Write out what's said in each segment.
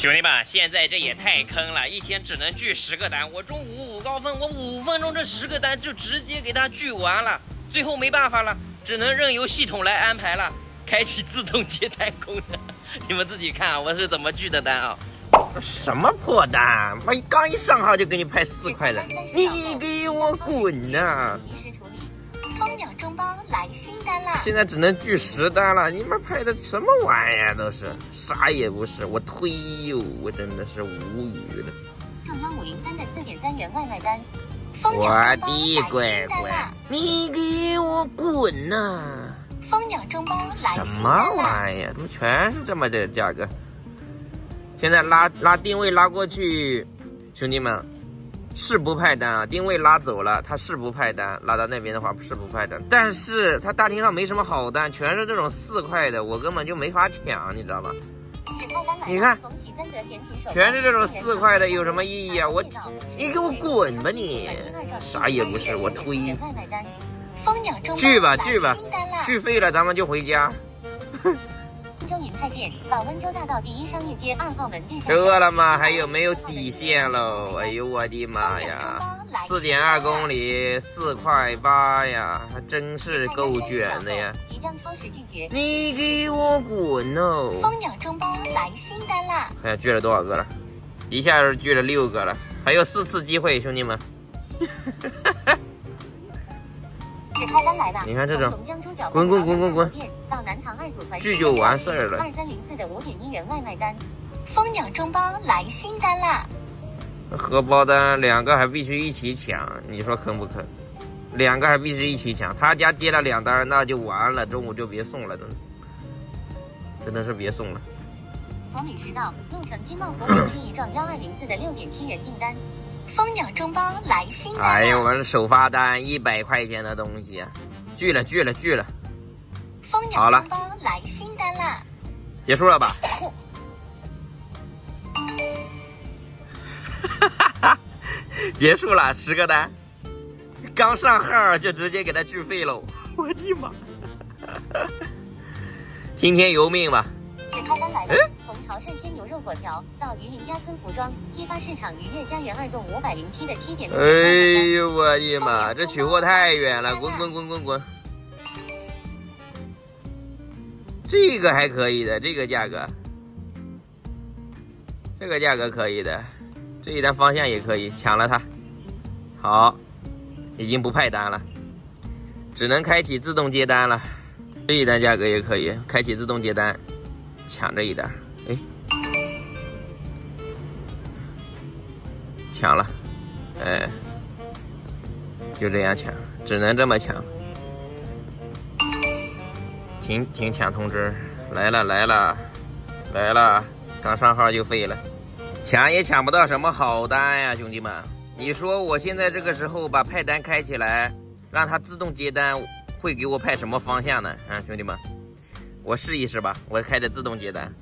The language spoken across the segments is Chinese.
兄弟们，现在这也太坑了，一天只能聚10个单。我中午5高分，我5分钟这10个单就直接给他聚完了。最后没办法了，只能任由系统来安排了，开启自动接单功能。你们自己看啊，我是怎么聚的单啊？什么破单？我刚一上号就给你拍4块了，你给我滚呐！蜂鸟中包来新单啦！现在只能聚10单了，你们拍的什么玩意儿都是，啥也不是，我推哟，我真的是无语了。中1503的4.3元外卖单，我的乖乖，你给我滚呐！蜂鸟中包来新单啦！什么玩意儿？怎么全是这么的价格？现在拉定位拉过去，兄弟们。是不派单啊，定位拉走了，他是不派单，拉到那边的话是不派单，但是他大厅上没什么好单，全是这种4块的，我根本就没法抢，你知道吧？你看，全是这种4块的，有什么意义啊？你给我滚吧你！啥也不是，我推。聚吧，聚废了咱们就回家。温州银泰店，老温州大道第1商业街2号门地下。这了吗？还有没有底线喽？哎呦我的妈呀！4.2公里4块8呀，还真是够卷的呀！即将超时拒绝。你给我滚哦！蜂鸟中包来新单啦！哎呀，聚了多少个了？一下就聚了6个了，还有4次机会，兄弟们。开单来了！你看这种，滚！到南塘2组团聚就完事儿了。2304的5.1元外卖单，蜂鸟中包来新单啦！荷包单2个还必须一起抢，你说坑不坑？2个还必须一起抢，他家接了2单，那就完了，中午就别送了，真的是别送了。国美食道路城金茂福北区一幢1204的6.7元订单。蜂鸟中包来新单！哎呦，我是首发单100块钱的东西啊，聚了。蜂鸟中包来新单啦！结束了吧？结束了，10个单，刚上号就直接给他聚废喽！我的妈！听天由命吧。开单来了！从潮汕鲜牛肉粿条到榆林家村服装批发市场愉悦家园2栋507的7.6。哎呦我的妈，这取货太远了，滚！这个还可以的，这个价格可以的，这一单方向也可以，抢了它。好，已经不派单了，只能开启自动接单了。这一单价格也可以，开启自动接单，抢这一单。哎，抢了，哎，就这样抢，只能这么抢。停抢通知，来了，刚上号就废了，抢也抢不到什么好单呀，兄弟们。你说我现在这个时候把派单开起来，让它自动接单，会给我派什么方向呢？啊，兄弟们，我试一试吧，我开着自动接单，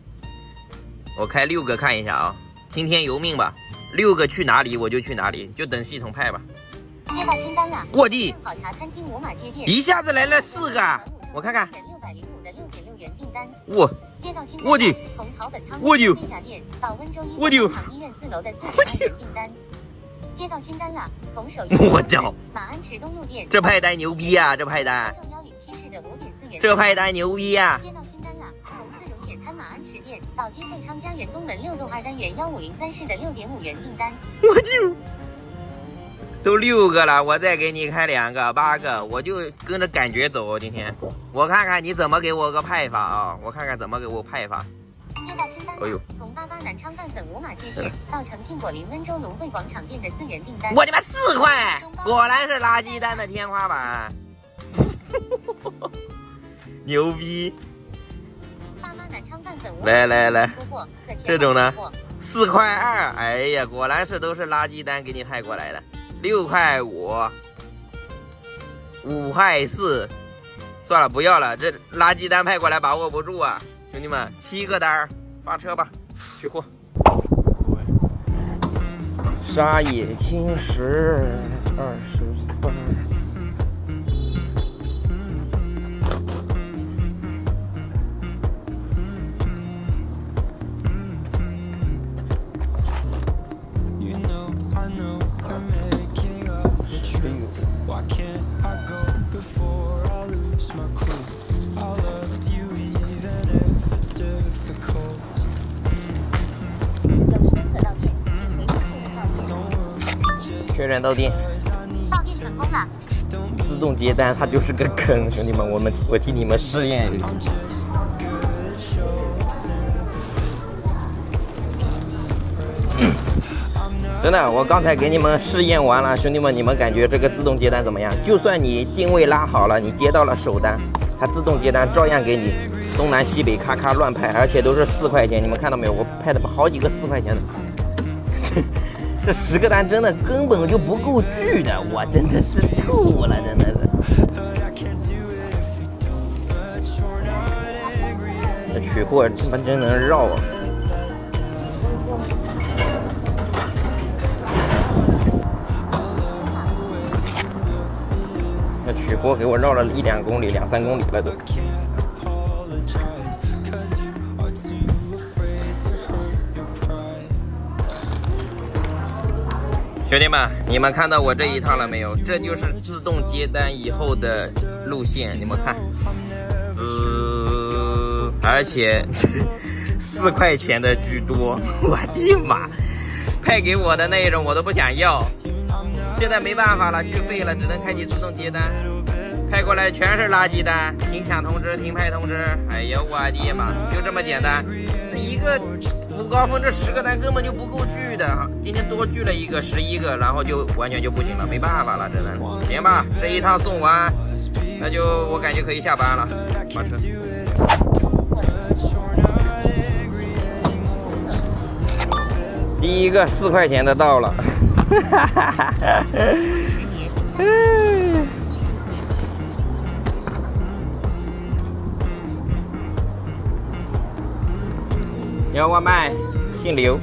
我开6个看一下啊，听天由命吧，6个去哪里我就去哪里，就等系统派吧。接到新单了，我的好茶餐厅五马街店一下子来了4个，我看看。605的6.6元订单。接到新单，我的从草本汤我的地下店到温州我的医院4楼的4.2元订单。接到新单了，从首我操，马鞍池东路店，这派单牛逼啊！这派单107市的5.4元，这派单牛逼啊！接到新单了，从4荣简餐马鞍池店到金汇昌家园东门6栋2单元1503市的6.5元订单。我就都6个了，我再给你开2个8个，我就跟着感觉走。今天我看看你怎么给我个派法啊！我看看怎么给我派法。接到新单了，从88南昌饭粉五马街店到诚信果林温州龙汇广场店的4元订单。我他妈4块，果然是垃圾单的天花板，牛逼！南昌饭粉来，这种呢4块2，哎呀，果然是都是垃圾单给你派过来的。6块5，5块4，算了不要了，这垃圾单派过来把握不住啊，兄弟们，7个单发车吧，取货。沙野青石23。确认到店。到店成功了。自动接单它就是个坑，兄弟们，我替你们试验一下。真的，我刚才给你们试验完了，兄弟们，你们感觉这个自动接单怎么样？就算你定位拉好了，你接到了首单，它自动接单照样给你东南西北咔咔乱拍，而且都是4块钱，你们看到没有？我拍的好几个4块钱的。这10个单真的根本就不够聚的，我真的是吐了，真的是。这取货他妈真能绕啊！这取货给我绕了1、2公里、2、3公里了都。兄弟们，你们看到我这一趟了没有？这就是自动接单以后的路线，你们看，而且4块钱的居多，我的妈！派给我的那一种我都不想要，现在没办法了，续费了，只能开启自动接单，派过来全是垃圾单，停抢通知、停派通知，哎呀，我的妈，就这么简单。这一个午高峰这10个单根本就不够聚的，今天多聚了一个11个，然后就完全就不行了，没办法了，真的。行吧，这一趟送完，那就我感觉可以下班了，发车。第一个4块钱的到了，哈哈哈哈。要外卖，姓刘。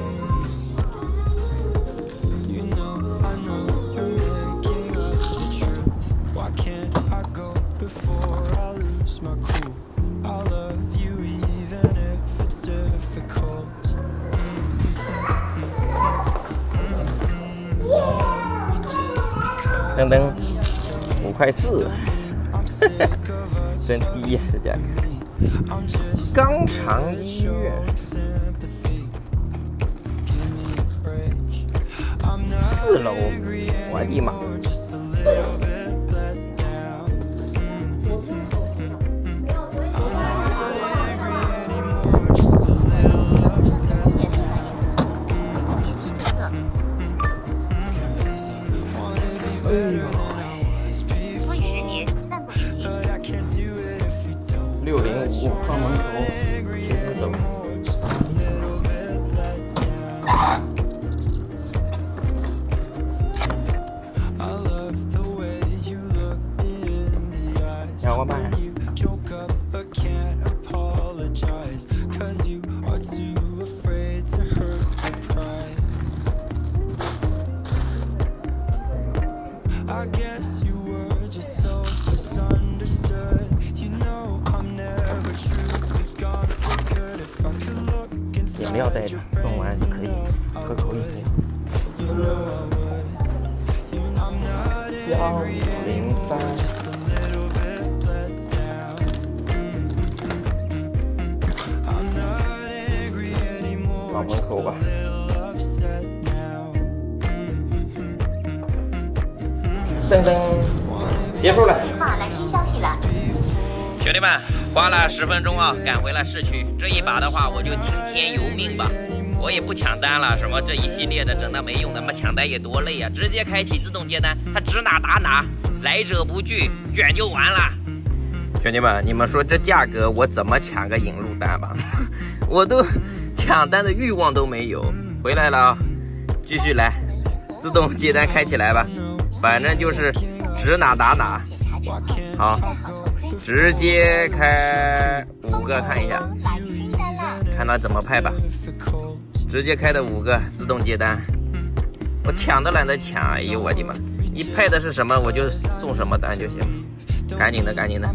噔噔，5块4，真低呀，这价格。肛肠医院，4楼，我的妈！未10年暂不联系。605放门口，直接走。要外卖。饮料带着，送完就可以喝口饮料。103。到门口吧。噔噔，结束了。电话来新消息了。兄弟们，花了10分钟啊，赶回了市区。这一把的话，我就听天由命吧，我也不抢单了，什么这一系列的整那没用的，妈抢单也多累啊！直接开启自动接单，它指哪打哪，来者不拒，卷就完了。兄弟们，你们说这价格我怎么抢个引入单吧？我都抢单的欲望都没有。回来了啊，继续来，自动接单开起来吧，反正就是指哪打哪。好，直接开5个看一下，看他怎么派吧。直接开的5个自动接单，我抢都懒得抢，哎呦我的妈！你派的是什么，我就送什么单就行。赶紧的，赶紧的。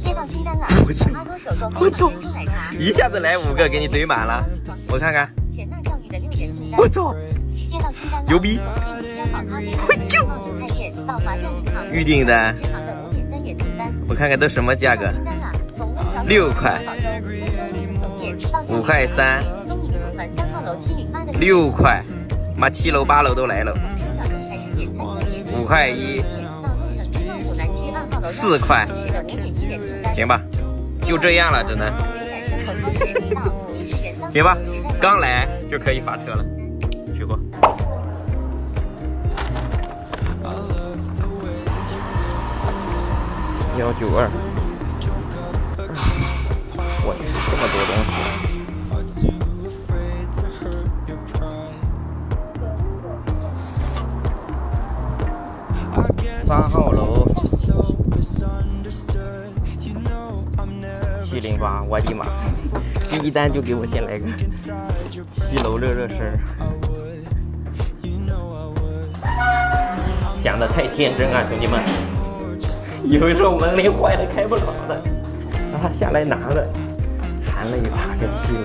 接到新单了，阿多手做我操，珍珠奶茶，一下子来5个给你怼满了，我看看。全纳教育的6元订单。我操，接到新单了，牛逼！总店好咖啡，冒牛开店，到华夏银行预定单，支行的5.3元订单。我看看都什么价格清单了，从温小6块宝州温州绿城总店到5块3，东营组团3号楼708的6块，妈7楼8楼都来了。从小中台式简餐特点5块1，到东城金茂湖南区2号楼4块，是的5.1元订单。行吧，就这样了，只能。陕生活超市到金石园行吧，刚来就可以发车了，去过。192，我去，这么多东西。8号楼708，我的妈！第一单就给我先来个7楼热身，想得太天真啊，兄弟们！以为说门铃坏了开不了了，啊，下来拿了，含了一把个7楼。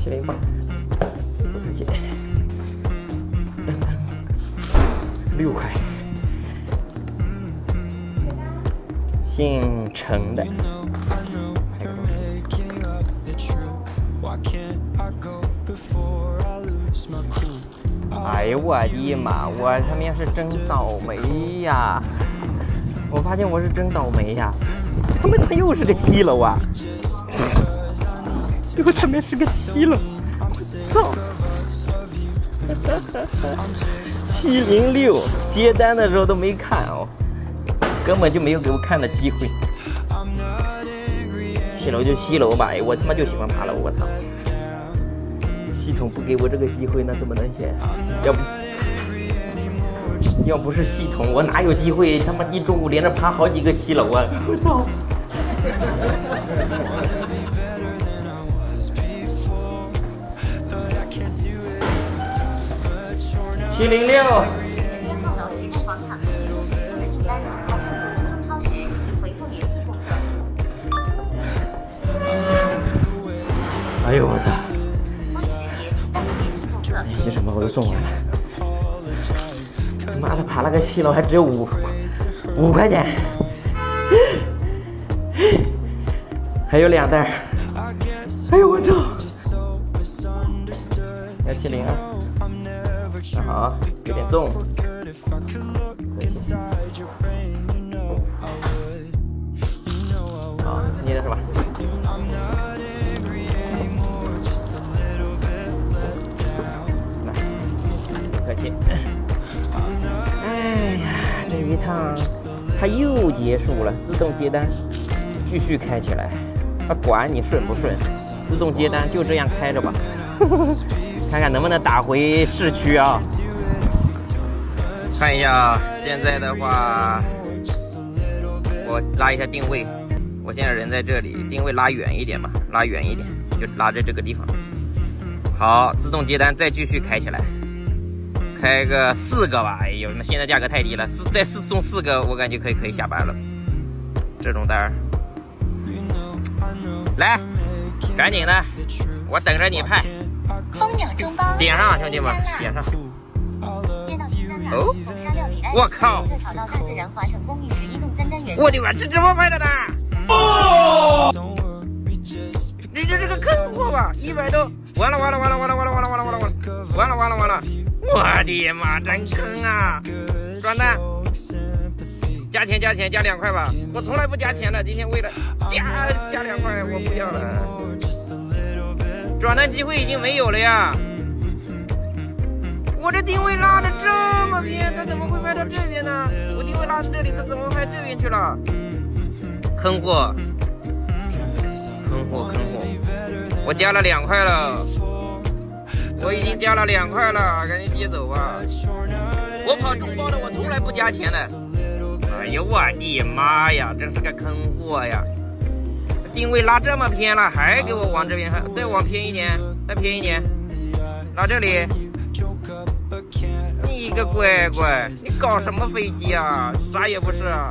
708，不客气。6块，姓陈的。哎呦我的妈！我他妈是真倒霉呀！我发现我是真倒霉呀！他们他又是个7楼啊！又他妈是个7楼！我操！706接单的时候都没看哦，根本就没有给我看的机会。7楼就7楼吧，我他妈就喜欢爬楼，我操！系统不给我这个机会，那怎么能行？要不是系统，我哪有机会他妈一中午连着爬好几个7楼啊！我操！706。3号楼时代广场7中时钟的订单，还剩5分钟超时，请回复联系顾客。哎呦我操！未识别，再度联系顾客。凭什么我都送完了？他妈的爬了个7楼还只有5块钱，还有2袋。哎呦我操！1702。好，有点重，可以。好，你的是吧？来，不客气。哎呀，这一趟它又结束了，自动接单，继续开起来。它管你顺不顺，自动接单就这样开着吧。看看能不能打回市区啊！看一下啊，现在的话，我拉一下定位。我现在人在这里，定位拉远一点吧，拉远一点，就拉在这个地方。好，自动接单，再继续开起来，开个4个吧。哎呦，那现在价格太低了，再送4个，我感觉可以下班了。这种单儿，来，赶紧的，我等着你派。蜂鸟中包，点上，兄弟们，点上。接到清单了。哦，我靠！热炒到大自然华城公寓11栋3单元。我的妈，这怎么拍的呢？哦！你这是个坑货吧？100多，完了！我的妈，真坑啊！转单，加钱加2块吧。我从来不加钱的，今天为了加2块，我不要了。转单机会已经没有了呀！我这定位拉的这么偏，它怎么会拍到这边呢？我定位拉到这里，它怎么拍这边去了？坑货！我加了2块了，我已经加了2块了，赶紧接走吧！我跑中包的，我从来不加钱的。哎呦我的妈呀，真是个坑货呀！定位拉这么偏了，还给我往这边，再往偏一点，再偏一点，拉这里。你个乖乖，你搞什么飞机啊？啥也不是啊！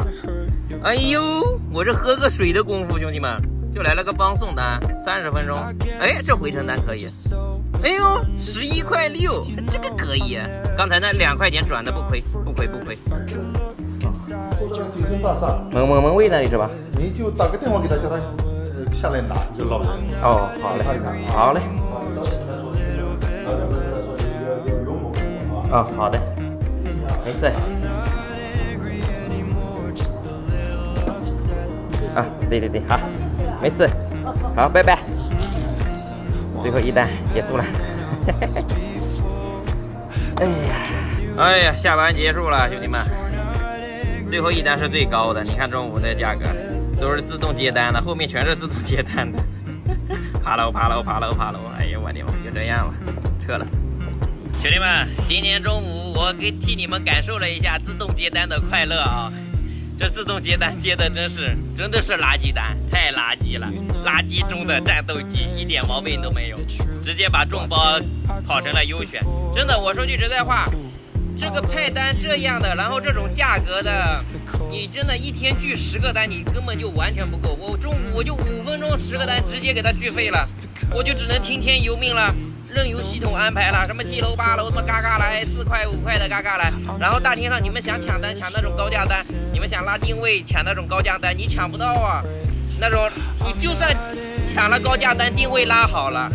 哎呦，我这喝个水的功夫，兄弟们就来了个帮送单，30分钟。哎，这回程单可以。哎呦，11.6块，这个可以。刚才那2块钱转的不亏，不亏。说这个京城大厦，蒙卫那里是吧？你就打个电话给他，叫他下来拿，你就捞人。哦，好嘞，好嘞。哦，好的，没事。啊，对，好，没事，好，拜拜。最后一单结束了。哎呀，下班结束了，兄弟们。最后一单是最高的，你看中午的价格都是自动接单的，后面全是自动接单的。爬楼，哎呀，我的妈，就这样了，撤了。兄弟们，今天中午我替你们感受了一下自动接单的快乐啊！这自动接单接的真的是垃圾单，太垃圾了，垃圾中的战斗机，一点毛病都没有，直接把众包跑成了优选。真的，我说句实在话，这个派单这样的，然后这种价格的，你真的一天拒10个单，你根本就完全不够。我中午我就5分钟10个单，直接给他拒费了，我就只能听天由命了。任由系统安排了，什么7楼8楼，什么嘎嘎来4块5块的嘎嘎来，然后大厅上你们想抢单抢那种高价单，你们想拉定位抢那种高价单，你抢不到啊。那种你就算抢了高价单，定位拉好了，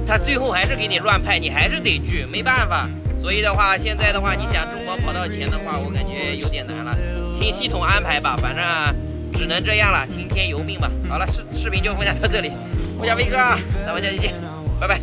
他最后还是给你乱派，你还是得拒，没办法。所以的话，现在的话，你想众包跑到前的话，我感觉有点难了，听系统安排吧，反正只能这样了，听天由命吧。好了，视频就分享到这里，我叫威哥，咱们下期见，拜拜。